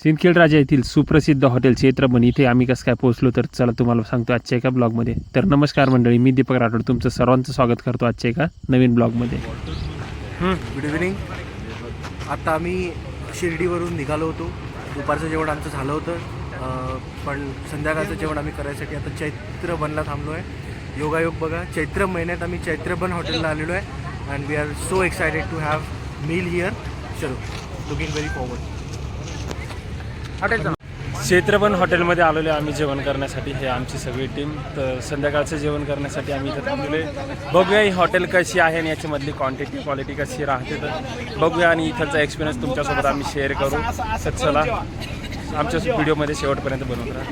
सिंदखेड राजा येथील सुप्रसिद्ध हॉटेल चैत्रबन इथे आम्ही कसं काय पोहोचलो तर चला तुम्हाला सांगतो आजच्या एका ब्लॉगमध्ये. तर नमस्कार मंडळी, मी दीपक राठोड तुमचं सर्वांचं स्वागत करतो आजच्या एका नवीन ब्लॉगमध्ये. Good evening. आता आम्ही शिर्डीवरून निघालो होतो. दुपारचं जेवण आमचं झालं होतं, पण संध्याकाळचं जेवण आम्ही करायसाठी आता चैत्रबनला थांबलो आहे. योगायोग बघा, चैत्र महिन्यात आम्ही चैत्रबन हॉटेलला आलेलो आहे and we are so excited to have meal here. चलो, लुकिंग व्हेरी फॉरवर्ड. चैत्रबन हॉटेलमध्ये आलेलो आहे आम्ही जेवण करण्यासाठी. हे आमची सगळी टीम. तर संध्याकाळचं जेवण करण्यासाठी आम्ही इथं थांबलेलो आहे. बघूया ही हॉटेल कशी आहे आणि याच्यामधली क्वांटिटी क्वालिटी कशी राहते तर बघूया आणि इथलचा एक्सपिरियन्स तुमच्यासोबत आम्ही शेअर करू. तर चला आमच्या व्हिडिओमध्ये शेवटपर्यंत बनवून राहा.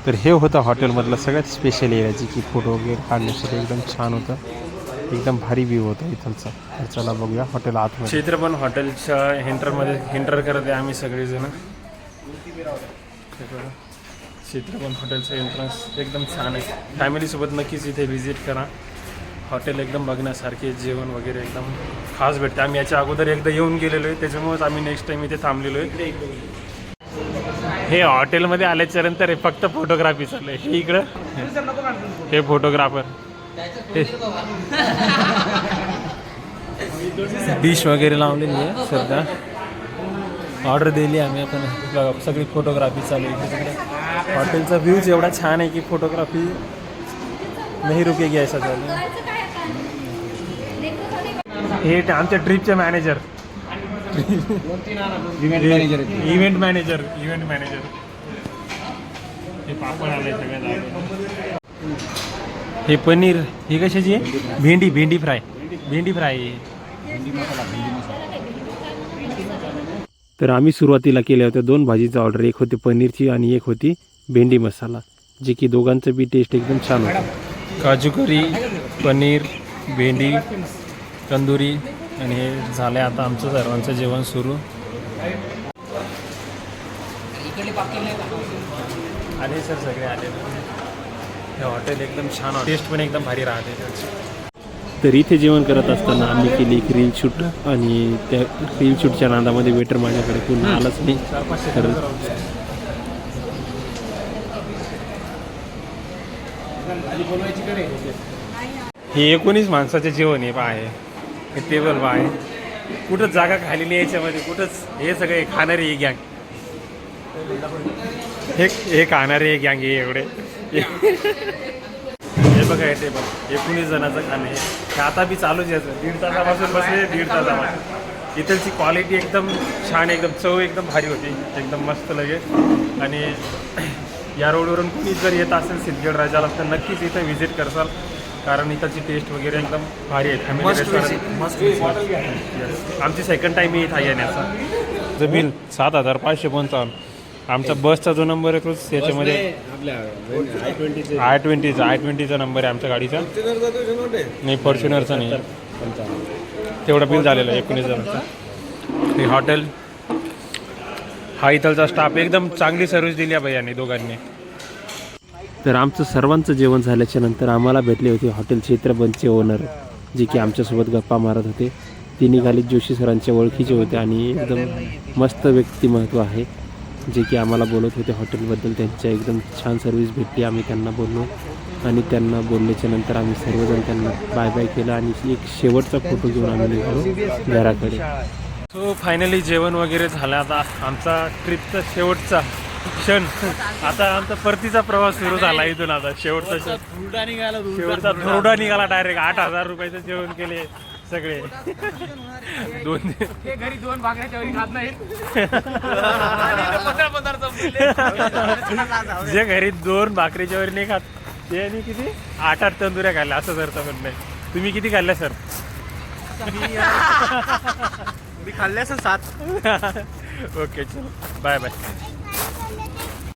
तर हे होतं हॉटेलमधलं सगळ्यात स्पेशल एरिया, जी की फोटो वगैरे काढण्यासाठी एकदम छान होतं. एकदम भारी व्ह्यू होता इथलचा. तर चला बघूया हॉटेल आतमध्ये. चैत्रबन हॉटेलच्या एंटर करत आहे आम्ही सगळेजण. चैत्रबन हॉटेलचं एंट्रन्स एकदम छान आहे. फॅमिलीसोबत नक्कीच इथे व्हिजिट करा. हॉटेल एकदम बघण्यासारखे, जेवण वगैरे एकदम खास भेटते. आम्ही याच्या अगोदर एकदा येऊन गेलेलो आहे, त्याच्यामुळेच आम्ही नेक्स्ट टाईम इथे थांबलेलो आहे. हे हॉटेलमध्ये आल्याच्या नंतर हे फक्त फोटोग्राफी चालू आहे. हे इकडं हे फोटोग्राफर डिश वगैरे लावलेली आहे. सध्या ऑर्डर दिली आम्ही. आपण सगळी फोटोग्राफी चालू आहे तिकडे. हॉटेलचा व्ह्यूज एवढा छान आहे की फोटोग्राफी नाही रुकेगी ऐसा चालू. हे आमच्या ट्रिपचे मॅनेजर, इव्हेंट मॅनेजर. हे पापड आले सगळ्यात. हे पनीर, ही कशाची आहे? भेंडी फ्राय. तर आम्ही सुरुवातीला केल्या होत्या 2 भाजीचा ऑर्डर. एक होती पनीरची आणि एक होती भेंडी मसाला, जे की दोघांचं बी टेस्ट एकदम छान होतं. काजू करी, पनीर, भेंडी, तंदुरी आणि हे झालं आता आमचं सर्वांचं जेवण सुरू. आले सर, सगळे आले. हे हॉटेल एकदम छान, टेस्ट पण एकदम भारी राहते. तर इथे जेवण करत असताना आम्ही केली एक रील शूट आणि त्या रील शूटच्या नादामध्ये वेटर माझ्याकडे पुन्हा आलाच नाही. तर हे 19 माणसाचे जेवण आहे. आहे हे टेबल आहे. कुठंच जागा खाली नाही याच्यामध्ये, कुठंच. हे सगळे खाणारे गँग, हे खाणारे गँग हे एवढे. हे बघा हे टेबल 19 जणांचं खाणं हे आता बी चालूच यायचं. 1.5 तासापासून बसले, 1.5 तासापासून. इथलची क्वालिटी एकदम छान, एकदम चव एकदम भारी होती, एकदम मस्त लगे. आणि या रोडवरून कुणी जर येत असेल सिंदखेड राजाला तर नक्कीच इथं व्हिजिट करसाल, कारण इथंची टेस्ट वगैरे एकदम भारी आहे. आमची सेकंड टाईम इथं येण्याचा. जर बिल 7,555. आमचा बसचा जो नंबर आहे तोच याच्यामध्ये I20चा नंबर आहे आमच्या गाडीचा. नाही, फॉर्च्युनरचा नाही. तेवढं बिल झालेलं आहे 19 जणांचा. हे हॉटेल, हा इथलचा स्टाफ एकदम चांगली सर्व्हिस दिली आहे भैयाने दोघांनी. तर आमचं सर्वांचं जेवण झाल्याच्या नंतर आम्हाला भेटले होते हॉटेल चैत्रबनचे ओनर, जे की आमच्यासोबत गप्पा मारत होते. तिन्ही खाली जोशी सरांच्या ओळखीचे होते आणि एकदम मस्त व्यक्तिमत्व आहे, जे की आम्हाला बोलत होते हॉटेलबद्दल. त्यांच्या एकदम छान सर्व्हिस भेटली. आम्ही त्यांना बोललो आणि त्यांना बोलल्याच्या नंतर आम्ही सर्वजण त्यांना बाय बाय केलं आणि एक शेवटचा फोटो घेऊन आम्ही निघालो घराकडे. सो फायनली जेवण वगैरे झालं. आता आमचा ट्रिपचा शेवटचा क्षण, आता आमचा परतीचा प्रवास सुरू झाला. इथून आता शेवटचा धुरडा निघाला डायरेक्ट. 8,000 रुपयाचं जेवण केले सगळे. घरी 2 भाकऱ्याच्या वरी खात नाहीत. जे घरी 2 भाकरीच्या वरी नाही खात ते किती 8 तंदुऱ्या खाल्ल्या असं सरतं पण नाही. तुम्ही किती खाल्ल्या सर? मी खाल्ले असं 7. ओके, चलो बाय बाय.